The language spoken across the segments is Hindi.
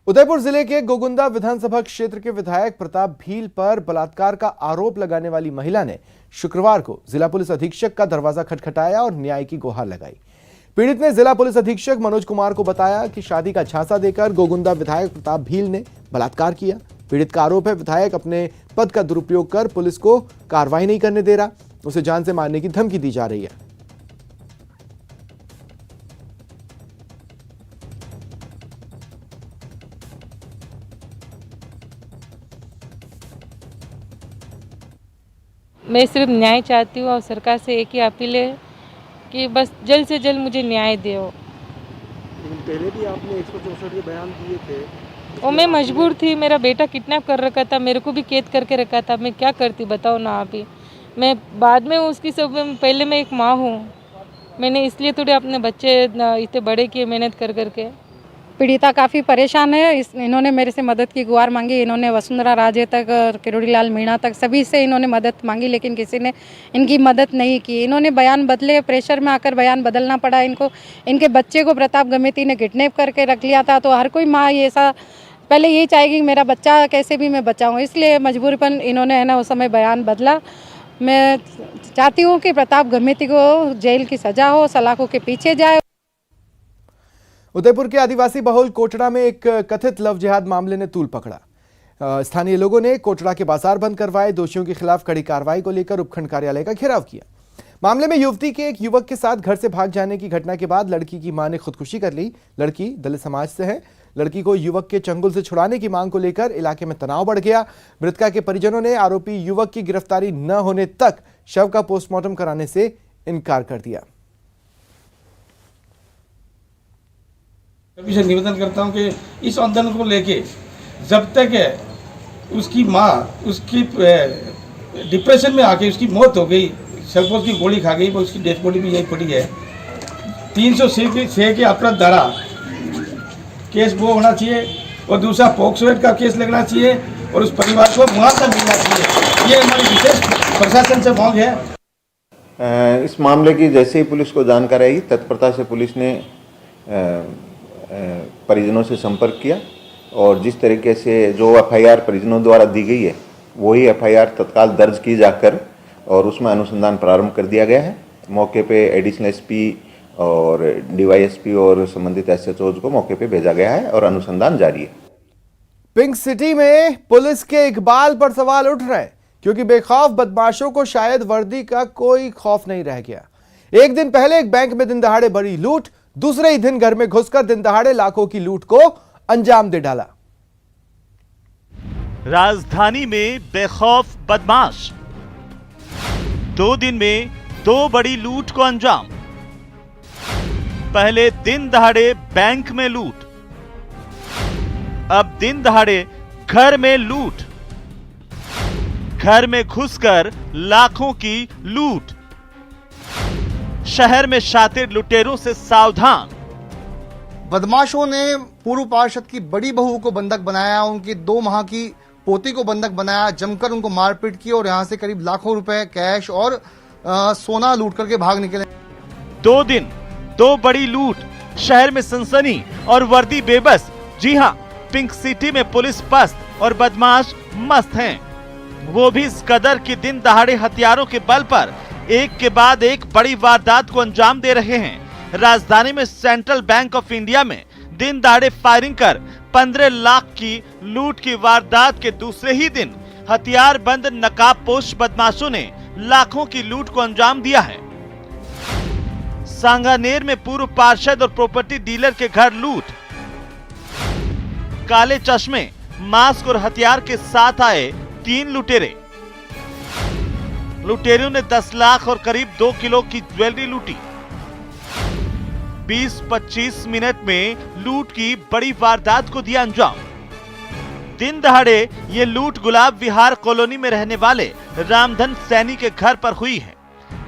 उदयपुर जिले के गोगुंदा विधानसभा क्षेत्र के विधायक प्रताप भील पर बलात्कार का आरोप लगाने वाली महिला ने शुक्रवार को जिला पुलिस अधीक्षक का दरवाजा खटखटाया और न्याय की गुहार लगाई। पीड़ित ने जिला पुलिस अधीक्षक मनोज कुमार को बताया कि शादी का झांसा देकर गोगुंदा विधायक प्रताप भील ने बलात्कार किया। पीड़ित का आरोप है विधायक अपने पद का दुरुपयोग कर पुलिस को कार्रवाई नहीं करने दे रहा, उसे जान से मारने की धमकी दी जा रही है। मैं सिर्फ न्याय चाहती हूँ और सरकार से एक ही अपील है कि बस जल्द से जल्द मुझे न्याय दो। लेकिन पहले भी आपने 164 के बयान दिए थे और मैं मजबूर थी, मेरा बेटा किडनैप कर रखा था, मेरे को भी कैद करके रखा था, मैं क्या करती बताओ ना आप ही। मैं बाद में उसकी सब पहले मैं एक माँ हूँ, मैंने इसलिए थोड़े अपने बच्चे इतने बड़े किए मेहनत कर करके। पीड़िता काफ़ी परेशान है। इन्होंने मेरे से मदद की गुहार मांगी। इन्होंने वसुंधरा राजे तक और किरोड़ीलाल मीणा तक सभी से इन्होंने मदद मांगी, लेकिन किसी ने इनकी मदद नहीं की। इन्होंने बयान बदले, प्रेशर में आकर बयान बदलना पड़ा इनको। इनके बच्चे को प्रताप गमेती ने किडनैप करके रख लिया था, तो हर कोई माँ ये ऐसा पहले यही चाहेगी कि मेरा बच्चा कैसे भी मैं बचाऊँ, इसलिए मजबूरपन इन्होंने है ना उस समय बयान बदला। मैं चाहती हूँ कि प्रताप गमेती को जेल की सजा हो, सलाखों के पीछे जाए। उदयपुर के आदिवासी बहुल कोटड़ा में एक कथित लव जिहाद मामले ने तूल पकड़ा। स्थानीय लोगों ने कोटड़ा के बाजार बंद करवाए। दोषियों के खिलाफ कड़ी कार्रवाई को लेकर उपखंड कार्यालय का घेराव किया। मामले में युवती के एक युवक के साथ घर से भाग जाने की घटना के बाद लड़की की मां ने खुदकुशी कर ली। लड़की दलित समाज से है। लड़की को युवक के चंगुल से छुड़ाने की मांग को लेकर इलाके में तनाव बढ़ गया। मृतका के परिजनों ने आरोपी युवक की गिरफ्तारी न होने तक शव का पोस्टमार्टम कराने से इनकार कर दिया। सभी से निवेदन करता हूं कि इस आंदोलन को लेके जब तक है उसकी माँ उसकी डिप्रेशन में आके उसकी मौत हो गई, सल्फोज की गोली खा गई, वो उसकी डेथ बॉडी भी यही पड़ी है। 306 के अपराध धारा केस वो होना चाहिए और दूसरा पॉक्सो एक्ट का केस लगना चाहिए और उस परिवार को मुआवजा मिलना चाहिए। ये हमारी विशेष प्रशासन से मांग है। इस मामले की जैसे ही पुलिस को जानकारी आई, तत्परता से पुलिस ने परिजनों से संपर्क किया और जिस तरीके से जो एफआईआर परिजनों द्वारा दी गई है वही एफआईआर तत्काल दर्ज की जाकर और उसमें अनुसंधान प्रारंभ कर दिया गया है। मौके पे एडिशनल एसपी और डीवाईएसपी और संबंधित एसएचओज को मौके पे भेजा गया है और अनुसंधान जारी है। पिंक सिटी में पुलिस के इकबाल पर सवाल उठ रहे हैं क्योंकि बेखौफ बदमाशों को शायद वर्दी का कोई खौफ नहीं रह गया। एक दिन पहले एक बैंक में दिन दहाड़े बड़ी लूट, दूसरे ही दिन घर में घुसकर दिन दहाड़े लाखों की लूट को अंजाम दे डाला। राजधानी में बेखौफ बदमाश, 2 दिन में 2 बड़ी लूट को अंजाम। पहले दिन दहाड़े बैंक में लूट, अब दिन दहाड़े घर में लूट। घर में घुसकर लाखों की लूट। शहर में शातिर लुटेरों से सावधान। बदमाशों ने पूर्व पार्षद की बड़ी बहू को बंधक बनाया, उनकी 2 माह की पोती को बंधक बनाया, जमकर उनको मारपीट की और यहां से करीब लाखों रुपए कैश और सोना लूट करके भाग निकले। 2 दिन 2 बड़ी लूट, शहर में सनसनी और वर्दी बेबस। जी हां, पिंक सिटी में पुलिस पस्त और बदमाश मस्त हैं। वो भी इस कदर की दिन दहाड़े हथियारों के बल पर एक के बाद एक बड़ी वारदात को अंजाम दे रहे हैं। राजधानी में सेंट्रल बैंक ऑफ इंडिया में दिन दहाड़े फायरिंग कर 15 लाख की लूट की वारदात के दूसरे ही दिन हथियार बंद नकाबपोश बदमाशों ने लाखों की लूट को अंजाम दिया है। सांगानेर में पूर्व पार्षद और प्रॉपर्टी डीलर के घर लूट। काले चश्मे, मास्क और हथियार के साथ आए 3 लुटेरे। लुटेरों ने 10 लाख और करीब 2 किलो की ज्वेलरी लूटी। 20-25 मिनट में लूट की बड़ी वारदात को दिया अंजाम। दिन दहाड़े ये लूट गुलाब विहार कॉलोनी में रहने वाले रामधन सैनी के घर पर हुई है।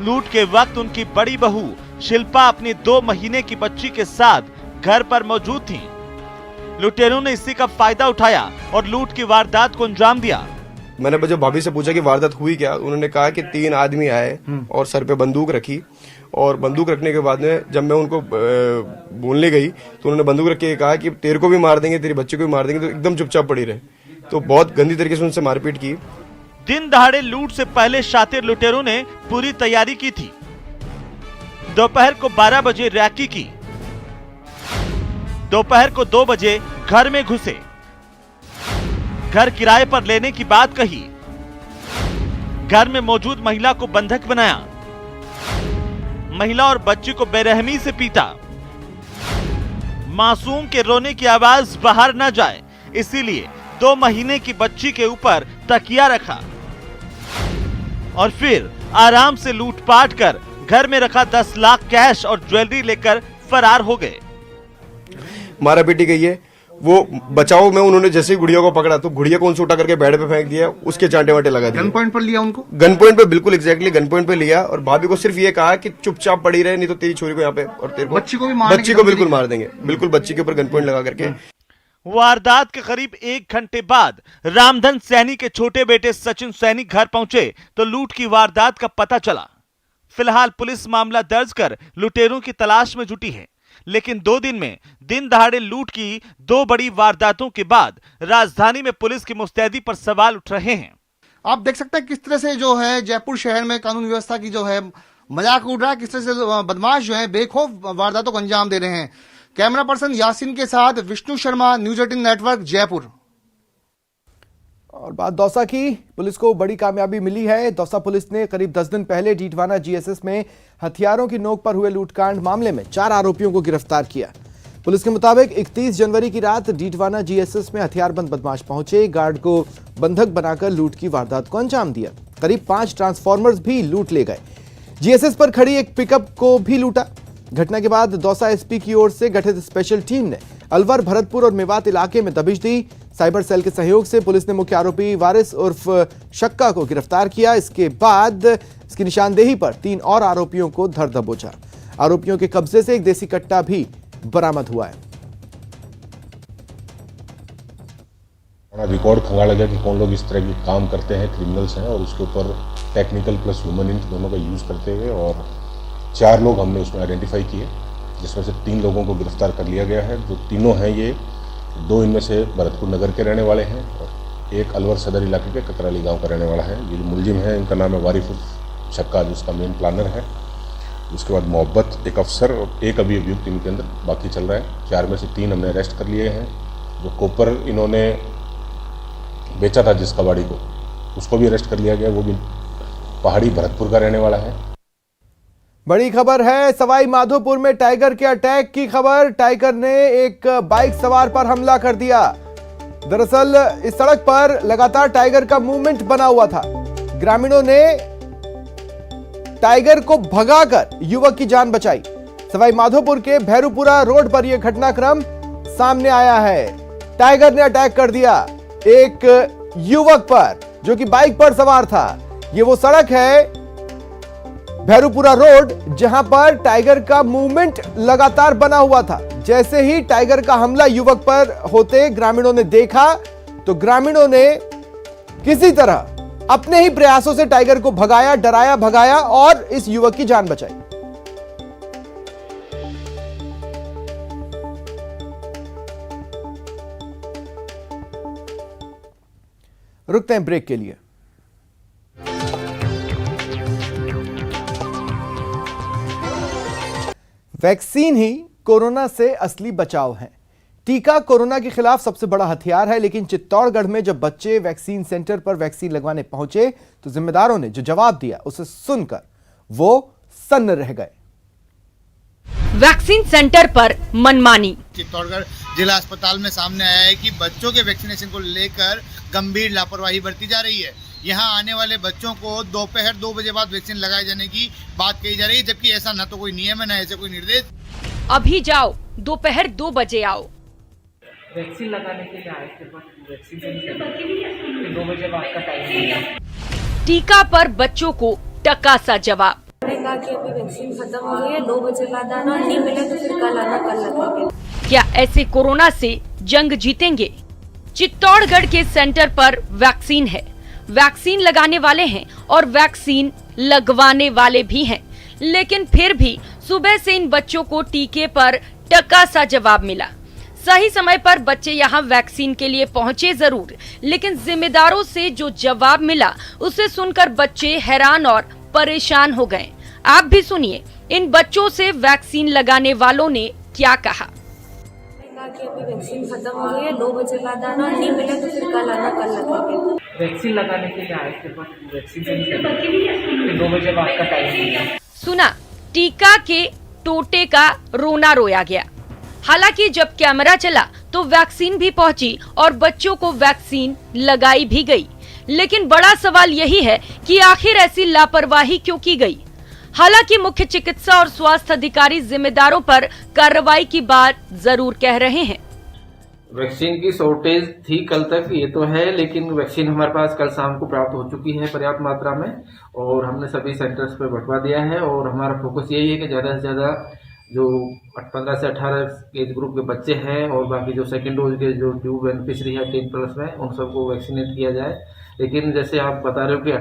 लूट के वक्त उनकी बड़ी बहू शिल्पा अपनी 2 महीने की बच्ची के साथ घर पर मौजूद थी। लुटेरों ने इसी का फायदा उठाया और लूट की वारदात को अंजाम दिया। मैंने जब भाभी से पूछा कि वारदात हुई क्या, उन्होंने कहा कि 3 आदमी आए और सर पे बंदूक रखी और बंदूक रखने के बाद में जब मैं उनको बोलने गई तो उन्होंने बंदूक रख के कहा कि तेरे को भी मार देंगे, तेरे बच्चे को भी मार देंगे, तो एकदम चुपचाप पड़ी रहे। तो बहुत गंदी तरीके से उनसे मारपीट की। दिन दहाड़े लूट से पहले शातिर लुटेरों ने पूरी तैयारी की थी। दोपहर को 12 बजे रैकी की, दोपहर को 2 बजे घर में घुसे, घर किराए पर लेने की बात कही, घर में मौजूद महिला को बंधक बनाया, महिला और बच्ची को बेरहमी से पीटा, मासूम के रोने की आवाज बाहर न जाए इसीलिए 2 महीने की बच्ची के ऊपर तकिया रखा और फिर आराम से लूटपाट कर घर में रखा 10 लाख कैश और ज्वेलरी लेकर फरार हो गए। मारा पीटी गई है। वो बचाओ में उन्होंने जैसे ही गुड़िया को पकड़ा तो गुड़िया को उनसे उठा करके बेड पे फेंक दिया, उसके चांटे वाटे लगा दिए। गन पॉइंट पर लिया उनको? गन पॉइंट पे, बिल्कुल एग्जैक्टली गन पॉइंट पे लिया और भाभी को सिर्फ ये कहा कि चुपचाप पड़ी रहे, नहीं तो तेरी छोरी को यहाँ पे और तेरे को बच्ची को भी मारने बच्ची को बिल्कुल मार देंगे। बिल्कुल बच्ची के ऊपर गन पॉइंट लगा करके। वारदात के करीब 1 घंटे बाद रामधन सैनी के छोटे बेटे सचिन सैनी घर पहुंचे तो लूट की वारदात का पता चला। फिलहाल पुलिस मामला दर्ज कर लुटेरों की तलाश में जुटी है, लेकिन 2 दिन में दिन दहाड़े लूट की 2 बड़ी वारदातों के बाद राजधानी में पुलिस की मुस्तैदी पर सवाल उठ रहे हैं। आप देख सकते हैं किस तरह से जो है जयपुर शहर में कानून व्यवस्था की जो है मजाक उड़ रहा है, किस तरह से बदमाश जो है बेखौफ वारदातों को अंजाम दे रहे हैं। कैमरा पर्सन यासीन के साथ विष्णु शर्मा, न्यूज 18 नेटवर्क, जयपुर। और बात दौसा की, पुलिस को बड़ी कामयाबी मिली है। दौसा पुलिस ने करीब 10 दिन पहले डीडवाना जीएसएस में हथियारों की नोक पर हुए लूटकांड मामले में 4 आरोपियों को गिरफ्तार किया। पुलिस के मुताबिक 31 जनवरी की रात डीडवाना जीएसएस में हथियारबंद बदमाश पहुंचे, गार्ड को बंधक बनाकर लूट की वारदात को अंजाम दिया। करीब 5 ट्रांसफॉर्मर्स भी लूट ले गए। जीएसएस पर खड़ी एक पिकअप को भी लूटा। घटना के बाद दौसा एसपी की ओर से गठित स्पेशल टीम ने अलवर, भरतपुर और मेवात इलाके में दबिश दी। साइबर सेल के सहयोग से पुलिस ने मुख्य आरोपी वारिस उर्फ शक्का को गिरफ्तार किया। इसके बाद इसकी निशानदेही पर 3 और आरोपियों को धर दबोचा। आरोपियों के कब्जे से एक देसी कट्टा भी बरामद हुआ है। रिकॉर्ड खंगाला गया कि कौन लोग इस तरह के काम करते हैं, क्रिमिनल्स हैं, और उसके ऊपर टेक्निकल प्लस ह्यूमन इंट दोनों का यूज करते हुए और 4 लोग हमने उसमें आइडेंटिफाई किए, जिसमें से 3 लोगों को गिरफ्तार कर लिया गया है। जो तीनों हैं ये 2 इनमें से भरतपुर नगर के रहने वाले हैं और एक अलवर सदर इलाके के कतराली गांव का रहने वाला है। ये जो मुलजिम है इनका नाम है वारिस उर्फ शक्का, जिसका मेन प्लानर है। उसके बाद मोहब्बत एक अफसर और एक अभी अभियुक्त इनके अंदर बाकी चल रहा है। 4 में से 3 हमने अरेस्ट कर लिए हैं। जो कोपर इन्होंने बेचा था जिस कबाड़ी को, उसको भी अरेस्ट कर लिया गया। वो भी पहाड़ी भरतपुर का रहने वाला है। बड़ी खबर है सवाई माधोपुर में टाइगर के अटैक की खबर। टाइगर ने एक बाइक सवार पर हमला कर दिया। दरअसल इस सड़क पर लगातार टाइगर का मूवमेंट बना हुआ था। ग्रामीणों ने टाइगर को भगाकर युवक की जान बचाई। सवाई माधोपुर के भैरूपुरा रोड पर यह घटनाक्रम सामने आया है। टाइगर ने अटैक कर दिया एक युवक पर जो कि बाइक पर सवार था। यह वो सड़क है भैरूपुरा रोड जहां पर टाइगर का मूवमेंट लगातार बना हुआ था। जैसे ही टाइगर का हमला युवक पर होते ग्रामीणों ने देखा तो ग्रामीणों ने किसी तरह अपने ही प्रयासों से टाइगर को भगाया, डराया, भगाया और इस युवक की जान बचाई। रुकते हैं ब्रेक के लिए। वैक्सीन ही कोरोना से असली बचाव है। टीका कोरोना के खिलाफ सबसे बड़ा हथियार है, लेकिन चित्तौड़गढ़ में जब बच्चे वैक्सीन सेंटर पर वैक्सीन लगवाने पहुंचे तो जिम्मेदारों ने जो जवाब दिया उसे सुनकर वो सन्न रह गए। वैक्सीन सेंटर पर मनमानी। चित्तौड़गढ़ जिला अस्पताल में सामने आया है कि बच्चों के वैक्सीनेशन को लेकर गंभीर लापरवाही बरती जा रही है। यहाँ आने वाले बच्चों को दोपहर 2 बजे बाद वैक्सीन लगाए जाने की बात कही जा रही है, जबकि ऐसा न तो कोई नियम है न ऐसे कोई निर्देश। अभी जाओ, दोपहर 2 बजे आओ। वैक्सीन लगाने के लिए आए थे, वैक्सीन से नहीं, 2 बजे बाद का टाइम है। टीका पर बच्चों को टका सा जवाब। कहा कि अभी वैक्सीन खत्म हो गई है, 2 बजे बाद आना, नहीं मिले तो फिर कल आना, कल लगेंगे। क्या ऐसे कोरोना से जंग जीतेंगे? चित्तौड़गढ़ के सेंटर पर वैक्सीन है, वैक्सीन लगाने वाले हैं और वैक्सीन लगवाने वाले भी हैं, लेकिन फिर भी सुबह से इन बच्चों को टीके पर टका सा जवाब मिला। सही समय पर बच्चे यहाँ वैक्सीन के लिए पहुँचे जरूर, लेकिन जिम्मेदारों से जो जवाब मिला उसे सुनकर बच्चे हैरान और परेशान हो गए। आप भी सुनिए इन बच्चों से वैक्सीन लगाने वालों ने क्या कहा। कि अभी वैक्सीन खत्म हो गई है, 2 बजे बाद आना, नहीं मिले तो फिर कल आना, कल लगेंगे। वैक्सीन लगाने के लिए आए थे बट वैक्सीन से नहीं लगी, फिर 2 बजे बाद का टाइम दिया। सुना टीका के टोटे का रोना रोया गया। हालांकि जब कैमरा चला तो वैक्सीन भी पहुंची और बच्चों को वैक्सीन लगाई भी गई, लेकिन बड़ा सवाल यही है कि आखिर ऐसी लापरवाही क्यों की गई। हालांकि मुख्य चिकित्सा और स्वास्थ्य अधिकारी जिम्मेदारों पर कार्रवाई की बात जरूर कह रहे हैं। वैक्सीन की शॉर्टेज थी कल तक, ये तो है, लेकिन वैक्सीन हमारे पास कल शाम को प्राप्त हो चुकी है पर्याप्त मात्रा में और हमने सभी सेंटर्स पर बंटवा दिया है। और हमारा फोकस यही है कि ज़्यादा से ज़्यादा जो 15 से 18 एज ग्रुप के बच्चे हैं और बाकी जो सेकेंड डोज के जो ड्यू बेनिफिशरी है 10+ में, उन सबको वैक्सीनेट किया जाए। लेकिन जैसे आप बता रहे हो कि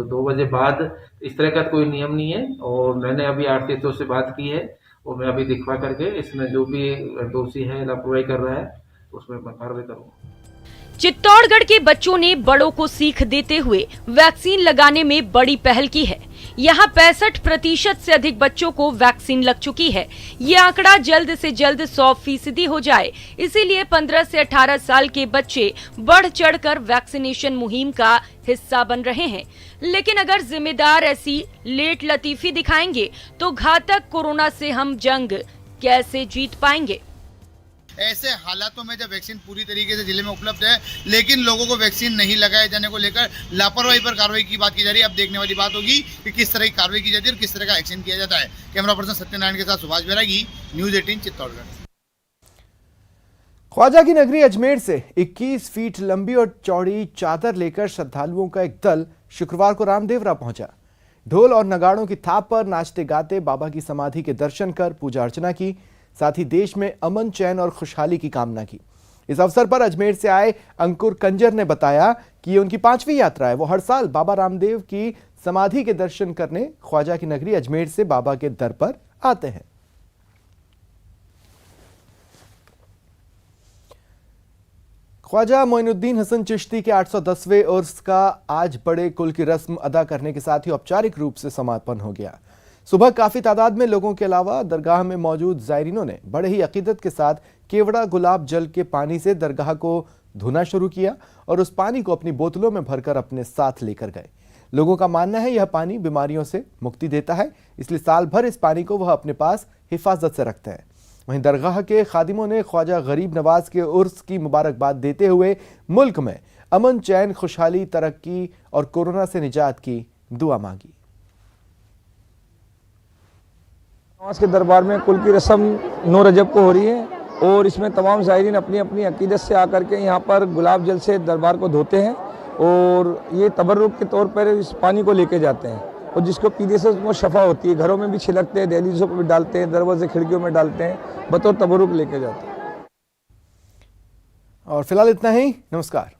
2 बजे बाद इस तरह का कोई नियम नहीं है और मैंने अभी आरटीओ से बात की है और मैं अभी दिखवा करके इसमें जो भी दोषी है लापरवाही कर रहा है उसमें मैं कार्रवाई करूँगा। चित्तौड़गढ़ के बच्चों ने बड़ों को सीख देते हुए वैक्सीन लगाने में बड़ी पहल की है। यहाँ 65% से अधिक बच्चों को वैक्सीन लग चुकी है। ये आंकड़ा जल्द से जल्द 100% हो जाए, इसीलिए 15 से 18 साल के बच्चे बढ़ चढ़कर वैक्सीनेशन मुहिम का हिस्सा बन रहे हैं। लेकिन अगर जिम्मेदार ऐसी लेट लतीफी दिखाएंगे तो घातक कोरोना से हम जंग कैसे जीत पाएंगे। ऐसे हालातों में जब वैक्सीन पूरी तरीके से जिले में उपलब्ध है लेकिन लोगों को वैक्सीन नहीं लगाए जाने को लेकर लापरवाही पर कार्रवाई की बात की जा रही है। अब देखने वाली बात होगी कि किस तरह की कार्रवाई की जाती है और किस तरह का एक्शन किया जाता है। कैमरा पर्सन सत्यनारायण के साथ सुभाष बैरागी, न्यूज़ 18 चित्तौड़गढ़। ख्वाजा की नगरी अजमेर से 21 फीट लंबी और चौड़ी चादर लेकर श्रद्धालुओं का एक दल शुक्रवार को रामदेवरा पहुंचा। ढोल और नगाड़ों की थाप पर नाचते गाते बाबा की समाधि के दर्शन कर पूजा अर्चना की, साथ ही देश में अमन, चैन और खुशहाली की कामना की। इस अवसर पर अजमेर से आए अंकुर कंजर ने बताया कि ये उनकी 5वीं यात्रा है। वो हर साल बाबा रामदेव की समाधि के दर्शन करने ख्वाजा की नगरी अजमेर से बाबा के दर पर आते हैं। ख्वाजा मोइनुद्दीन हसन चिश्ती के 810वें उर्स का आज बड़े कुल की रस्म अदा करने के साथ ही औपचारिक रूप से समापन हो गया। सुबह काफी तादाद में लोगों के अलावा दरगाह में मौजूद जायरीनों ने बड़े ही अकीदत के साथ केवड़ा गुलाब जल के पानी से दरगाह को धोना शुरू किया और उस पानी को अपनी बोतलों में भरकर अपने साथ लेकर गए। लोगों का मानना है यह पानी बीमारियों से मुक्ति देता है, इसलिए साल भर इस पानी को वह अपने पास हिफाजत से रखते हैं। वहीं दरगाह के खादिमों ने ख्वाजा गरीब नवाज के उर्स की मुबारकबाद देते हुए मुल्क में अमन, चैन, खुशहाली, तरक्की और कोरोना से निजात की दुआ मांगी। नवाज के दरबार में कुल की रस्म 9 रजब को हो रही है और इसमें तमाम ज़ायरीन अपनी अपनी अकीदत से आकर के यहाँ पर गुलाब जल से दरबार को धोते हैं और ये तबर्रुक के तौर पर इस पानी को लेके जाते हैं और जिसको पीने से उसको शफा होती है। घरों में भी छिड़कते हैं, दहलीजों पर भी डालते हैं, दरवाजे खिड़कियों में डालते हैं, बतौर तबर्रुक लेके जाते हैं। और फिलहाल इतना ही, नमस्कार।